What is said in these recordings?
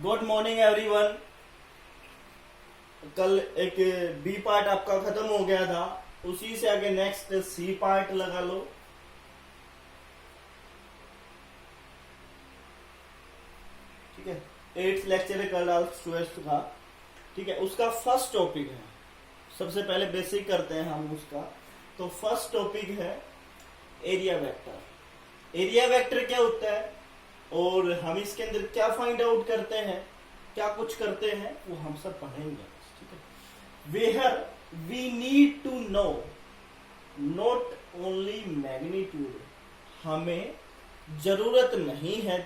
Good morning everyone. कल एक B part आपका खत्म हो गया था, उसी से आगे नेक्स्ट सी पार्ट लगा लो। ठीक है, 8th लेक्चर है कल स्टूडेंट्स का। ठीक है, उसका फर्स्ट टॉपिक है, सबसे पहले बेसिक करते हैं हम उसका। तो फर्स्ट टॉपिक है एरिया वेक्टर। एरिया वेक्टर क्या होता है और हम इसके अंदर क्या फाइंड आउट करते हैं, क्या कुछ करते हैं, वो हम सब पढ़ेंगे। ठीक है, where we need to know not only magnitude, हमें जरूरत नहीं है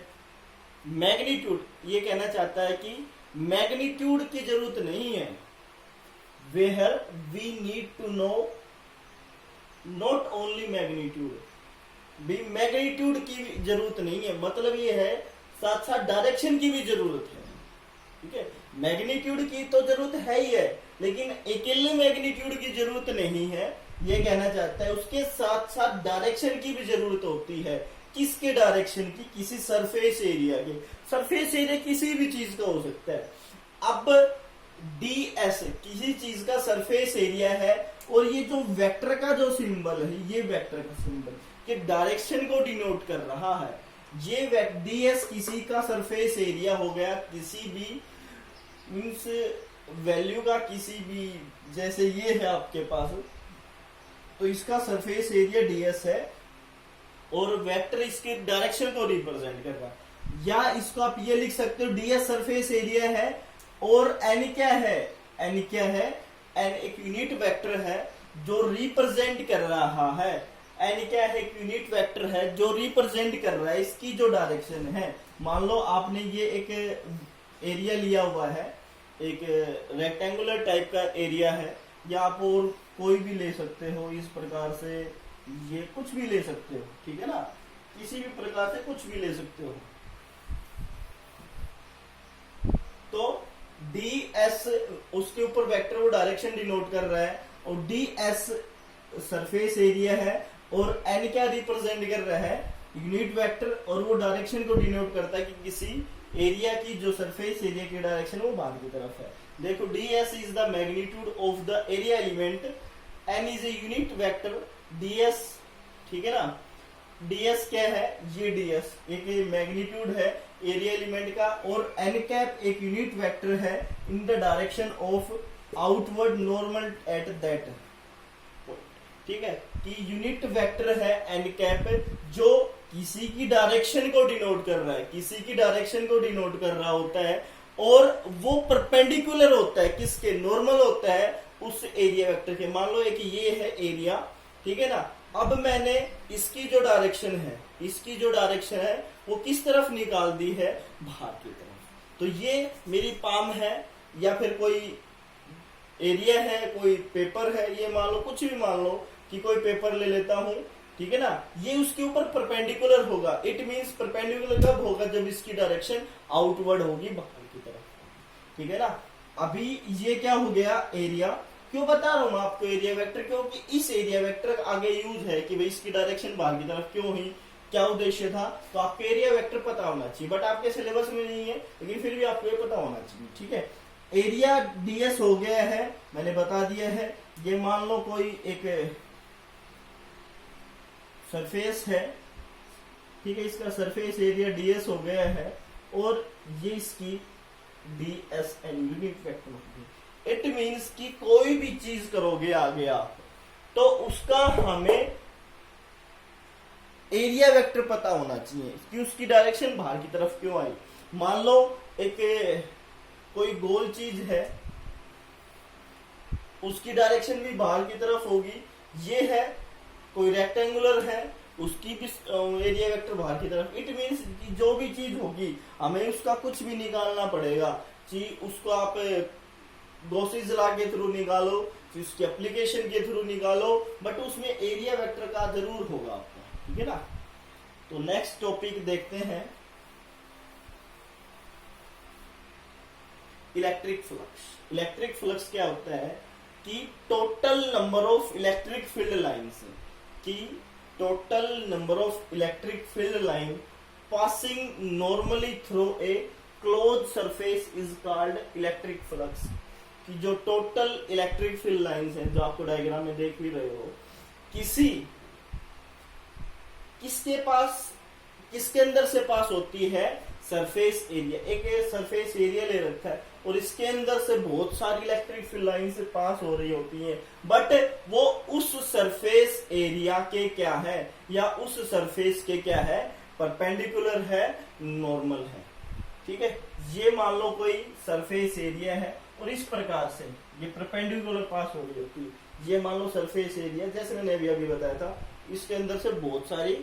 मैग्नीट्यूड, ये कहना चाहता है कि मैग्नीट्यूड की जरूरत नहीं है। Where we need to know not only magnitude, भी मैग्नीट्यूड की जरूरत नहीं है, मतलब ये है साथ साथ डायरेक्शन की भी जरूरत है। ठीक है, मैग्नीट्यूड की तो जरूरत है ही है, लेकिन अकेले मैग्नीट्यूड की जरूरत नहीं है, ये कहना चाहता है। उसके साथ साथ डायरेक्शन की भी जरूरत होती है। किसके डायरेक्शन की? किसी सरफेस एरिया के। सरफेस एरिया किसी भी चीज का हो सकता है। अब ds किसी चीज का सरफेस एरिया है, और ये जो वेक्टर का जो सिंबल है, ये वेक्टर का सिंबल कि डायरेक्शन को डिनोट कर रहा है। ये ds किसी का सरफेस एरिया हो गया, किसी भी मीन्स वैल्यू का, किसी भी, जैसे ये है आपके पास, तो इसका सरफेस एरिया ds है और वेक्टर इसके डायरेक्शन को रिप्रेजेंट कर रहा है। या इसको आप ये लिख सकते हो ds सरफेस एरिया है और n क्या है, n क्या है, n एक यूनिट वेक्टर है जो रिप्रेजेंट कर रहा है। n क्या है? एक यूनिट वेक्टर है जो रिप्रेजेंट कर रहा है इसकी जो डायरेक्शन है। मान लो आपने ये एक एरिया लिया हुआ है, एक रेक्टेंगुलर टाइप का एरिया है, या आप और कोई भी ले सकते हो इस प्रकार से, ये कुछ भी ले सकते हो। ठीक है ना, किसी भी प्रकार से कुछ भी ले सकते हो। तो ds उसके ऊपर वेक्टर वो डायरेक्शन डिनोट कर रहा है, और ds सरफेस एरिया है, और n क्या रिप्रेजेंट कर रहा है? यूनिट वेक्टर, और वो डायरेक्शन को डिनोट करता है कि किसी एरिया की जो सरफेस एरिया की डायरेक्शन वो बाहर की तरफ है। देखो, ds is the magnitude of the area element, n is a unit vector, ds, ठीक है ना। ds क्या है? ये ds एक मैग्नीट्यूड है एरिया एलिमेंट का, और n कैप एक यूनिट वेक्टर है in the direction of outward normal at that. ठीक है, कि यूनिट वेक्टर है n कैप जो किसी की डायरेक्शन को डिनोट कर रहा है, किसी की डायरेक्शन को डिनोट कर रहा होता है, और वो परपेंडिकुलर होता है किसके? नॉर्मल होता है उस एरिया वेक्टर के। मान लो एक ये है एरिया, ठीक है ना। अब मैंने इसकी जो डायरेक्शन है, इसकी जो डायरेक्शन है वो किस तरफ निकाल दी है? बाहर की तरफ। तो ये मेरी पाम है, या फिर कोई एरिया है, कोई पेपर है, ये मान लो, कुछ भी मान लो कि कोई पेपर ले लेता हूं, ठीक है ना। ये उसके ऊपर परपेंडिकुलर होगा। इट मींस परपेंडिकुलर कब होगा? जब इसकी डायरेक्शन आउटवर्ड होगी, बाहर की तरफ। ठीक है ना। अभी ये क्या हो गया? एरिया। क्यों बता रहा हूं मैं आपको एरिया वेक्टर? क्योंकि इस एरिया वेक्टर आगे यूज है कि भाई इसकी डायरेक्शन बाहर की तरफ क्यों हुई, क्या उद्देश्य था। तो आपको एरिया वेक्टर पता होना चाहिए, बट आपके सिलेबस में नहीं है, लेकिन फिर भी आपको ये पता होना चाहिए। ठीक है, एरिया ds हो गया है, मैंने बता दिया है। ये मान लो कोई एक सरफेस है, ठीक है, इसका सरफेस एरिया ds हो गया है, और ये इसकी dsn यूनिट वेक्टर होगी। इट मींस कि कोई भी चीज करोगे आगे आप, तो उसका हमें एरिया वेक्टर पता होना चाहिए कि उसकी डायरेक्शन बाहर की तरफ क्यों आई। मान लो एक कोई गोल चीज है, उसकी डायरेक्शन भी बाहर की तरफ होगी। ये है कोई रेक्टेंगुलर है, उसकी भी एरिया वेक्टर बाहर की तरफ। इट मींस कि जो भी चीज होगी हमें उसका कुछ भी निकालना पड़ेगा। उसको आप गॉसिस लॉ के थ्रू निकालो, उसकी एप्लीकेशन के थ्रू निकालो, बट उसमें एरिया वेक्टर का जरूर होगा आपका। ठीक है ना। तो नेक्स्ट टॉपिक देखते हैं, इलेक्ट्रिक फ्लक्स। इलेक्ट्रिक फ्लक्स क्या होता है कि total number of electric field lines, की total number of electric field line passing normally through a close surface is called electric flux. कि जो टोटल इलेक्ट्रिक फील्ड लाइंस हैं, जो आपको डायग्राम में देख भी रहे हो, किसके अंदर से पास होती है, सरफेस एरिया। एक सरफेस एरिया ले रखा है और इसके अंदर से बहुत सारी इलेक्ट्रिक फील्ड लाइन से पास हो रही होती हैं, बट वो उस सरफेस एरिया के क्या है, या उस सरफेस के क्या है, परपेंडिकुलर है, नॉर्मल है। ठीक है, ये मान लो कोई सरफेस एरिया है और इस प्रकार से ये परपेंडिकुलर पास हो रही होती है। ये मान लो सरफेस एरिया, जैसे मैंने अभी बताया था, इसके अंदर से बहुत सारी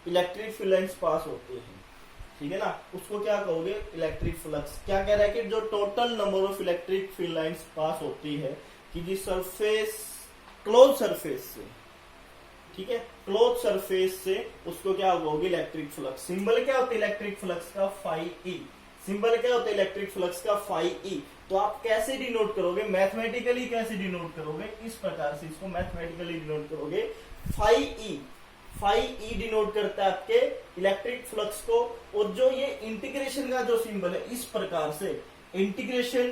इलेक्ट्रिक फील्ड लाइंस पास होती है। ठीक है ना, उसको क्या कहोगे, इलेक्ट्रिक फ्लक्स। क्या कह रहा है कि जो total number of electric field lines pass होती है कि जी सरफेस, क्लोज सरफेस से, ठीक है, क्लोज सरफेस से, उसको क्या कहोगे, इलेक्ट्रिक फ्लक्स। सिंबल क्या होता है इलेक्ट्रिक फ्लक्स का, फाई ई। सिंबल क्या होता है इलेक्ट्रिक फ्लक्स का, फाई ई। तो आप कैसे डिनोट करोगे, मैथमेटिकली कैसे डिनोट करोगे, इस प्रकार से इसको मैथमेटिकली डिनोट करोगे, phi E. Phi E denote करता है आपके इलेक्ट्रिक फ्लक्स को। और जो ये इंटीग्रेशन का जो सिंबल है, इस प्रकार से इंटीग्रेशन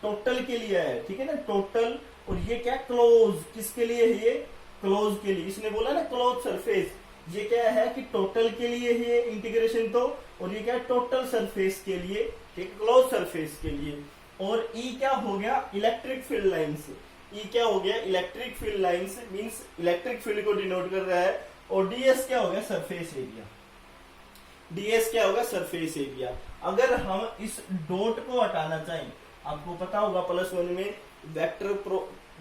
टोटल के लिए है, ठीक है ना, टोटल। और ये क्या, क्लोज, किसके लिए है ये, क्लोज के लिए। इसने बोला ना क्लोज सरफेस, ये क्या है कि टोटल के लिए है इंटीग्रेशन तो, और ये क्या है, टोटल सरफेस के लिए, ठीक, क्लोज सरफेस के लिए। और ई क्या हो गया, इलेक्ट्रिक फील्ड लाइंस। ई क्या हो गया, electric field lines, means electric field को डिनोट कर रहा है। और डीएस क्या होगा, सरफेस एरिया। डीएस क्या होगा, सरफेस एरिया। अगर हम इस डॉट को हटाना चाहें, आपको पता होगा +1 में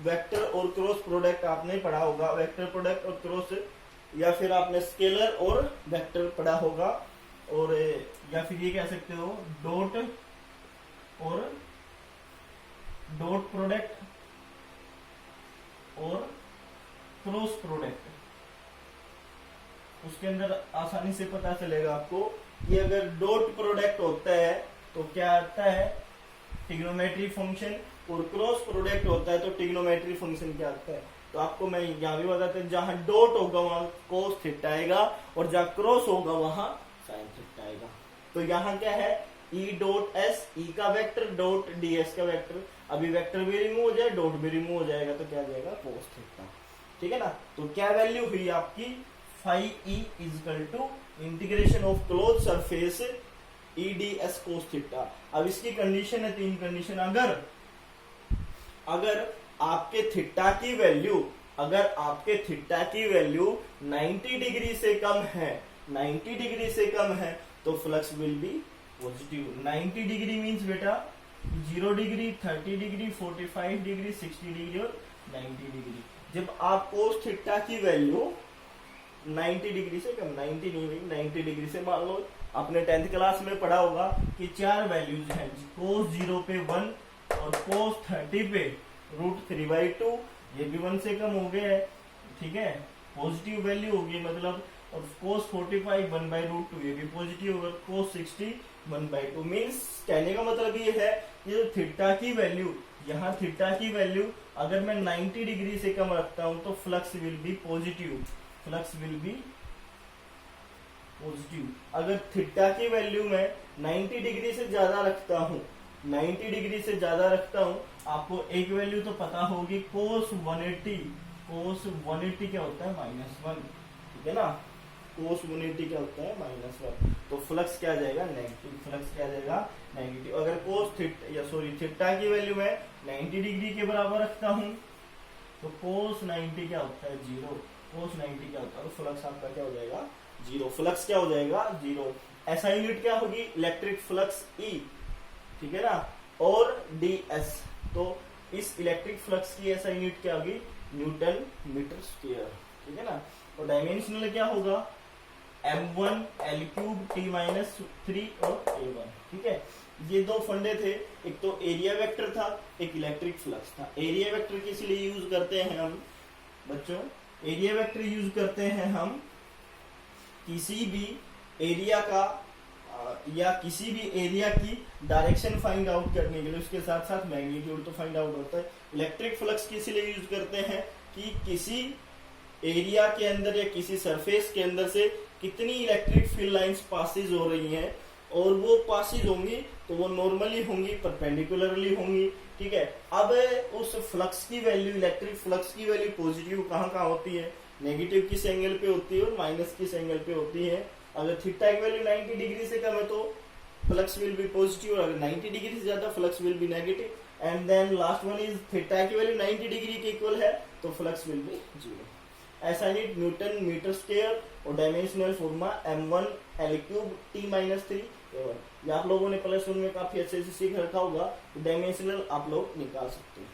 वेक्टर और क्रॉस प्रोडक्ट आपने पढ़ा होगा, वेक्टर प्रोडक्ट और क्रॉस, या फिर आपने स्केलर और वेक्टर पढ़ा होगा, और या फिर ये कह सकते हो डॉट और डॉट प्रोडक्ट और क्रॉस प्रोडक्ट। उसके अंदर आसानी से पता चलेगा आपको कि अगर डॉट प्रोडक्ट होता है तो क्या आता है, ट्रिग्नोमेट्री फंक्शन, और क्रॉस प्रोडक्ट होता है तो ट्रिग्नोमेट्री फंक्शन क्या आता है। तो आपको मैं यहाँ भी बताता हूँ, जहां डॉट होगा वहां कोस थीटा आएगा, और जहां क्रॉस होगा वहां साइन थीटा आएगा। तो यहाँ क्या है, ई डॉट एस, ई का वेक्टर, डॉट डी एस का वेक्टर। अभी वेक्टर भी रिमूव हो जाए, डॉट भी रिमूव हो जाएगा, तो क्या जाएगा, कोस थीटा। ठीक है ना, तो क्या वैल्यू हुई आपकी, phi E equal to integration of close surface E d s cos theta. अब इसकी कंडीशन है, 3 कंडीशन। अगर आपके थीटा की वैल्यू, अगर आपके थीटा की वैल्यू 90 डिग्री से कम है, 90 डिग्री से कम है, तो flux will B positive. 90 degree means बेटा 0 डिग्री, 30 डिग्री, 45 डिग्री, 60 डिग्री और 90 डिग्री। जब आप कोस थीटा की वैल्यू 90 डिग्री से कम, 90 नहीं हुई, 90 डिग्री से, मान लो आपने 10th क्लास में पढ़ा होगा कि 4 वैल्यूज हैं, कोस 0 पे 1 और कोस 30 पे √3/2, ये भी 1 से कम हो गया है, ठीक है, पॉजिटिव वैल्यू होगी मतलब। और कोस 45 1/√2, ये भी पॉजिटिव होगा, कोस 60 1/2। मीन्स कहने का मतलब ये है कि जो थीटा की वैल्यू, यहाँ थीटा की वैल्यू अगर मैं 90 डिग्री से कम रखता हूं तो flux will B positive, flux will B positive. अगर थीटा की वैल्यू मैं 90 डिग्री से ज्यादा रखता हूँ, 90 डिग्री से ज्यादा रखता हूँ, आपको एक वैल्यू तो पता होगी, कोस 180, कोस 180 क्या होता है, -1, ठीक है ना, कोस 180 क्या होता है, -1। तो फ्लक्स क्या जाएगा, नेगेटिव, फ्लक्स क्या जाएगा, नेगेटिव। अगर कोस थीटा की वैल्यू मैं 90 डिग्री के बराबर रखता हूँ, तो कोस 90 क्या होता है, 0, कोस 90 क्या होता है, तो फ्लक्स आपका क्या हो जाएगा, 0। फ्लक्स क्या हो जाएगा, 0। ऐसा यूनिट क्या होगी, इलेक्ट्रिक फ्लक्स ई, ठीक है ना, और ds। तो इस इलेक्ट्रिक फ्लक्स की ऐसा यूनिट क्या होगी, न्यूटन मीटर स्क्वायर, ठीक है ना। और डायमेंशनल क्या होगा, m1 l³ t-3 और a1, ठीक है। ये 2 फंडे थे, एक तो एरिया वेक्टर था, एक इलेक्ट्रिक फ्लक्स था। एरिया वेक्टर किस लिए यूज करते हैं हम बच्चों, एरिया वेक्टर यूज करते हैं हम किसी भी एरिया का या किसी भी एरिया की डायरेक्शन फाइंड आउट करने के लिए, उसके साथ साथ मैग्नीट्यूड तो फाइंड आउट होता है। इलेक्ट्रिक फ्लक्स किस लिए यूज करते हैं कि किसी एरिया के अंदर या किसी सरफेस के अंदर से कितनी इलेक्ट्रिक फील्ड लाइंस पासिस हो रही हैं, और वो पासिज होंगी तो वो नॉर्मली होंगी, परपेंडिकुलरली होंगी। ठीक है, अब उस फ्लक्स की वैल्यू, इलेक्ट्रिक फ्लक्स की वैल्यू पॉजिटिव कहाँ कहाँ होती है, नेगेटिव किस एंगल पे होती है और माइनस किस एंगल पे होती है। अगर थीटा की वैल्यू 90 डिग्री से कम है तो फ्लक्स विल बी पॉजिटिव, और अगर 90 डिग्री से ज्यादा flux will be negative. And then last one is theta की वैल्यू 90 डिग्री के इक्वल है तो फ्लक्स विल बी जीरो। ऐसा नहीं, न्यूटन मीटर स्क्वायर और dimensional formula m1 L³ T-3 ये आप लोगों ने प्लस वन में काफी अच्छे से सीख रखा होगा। डायमेंशनल आप लोग निकाल सकते हैं।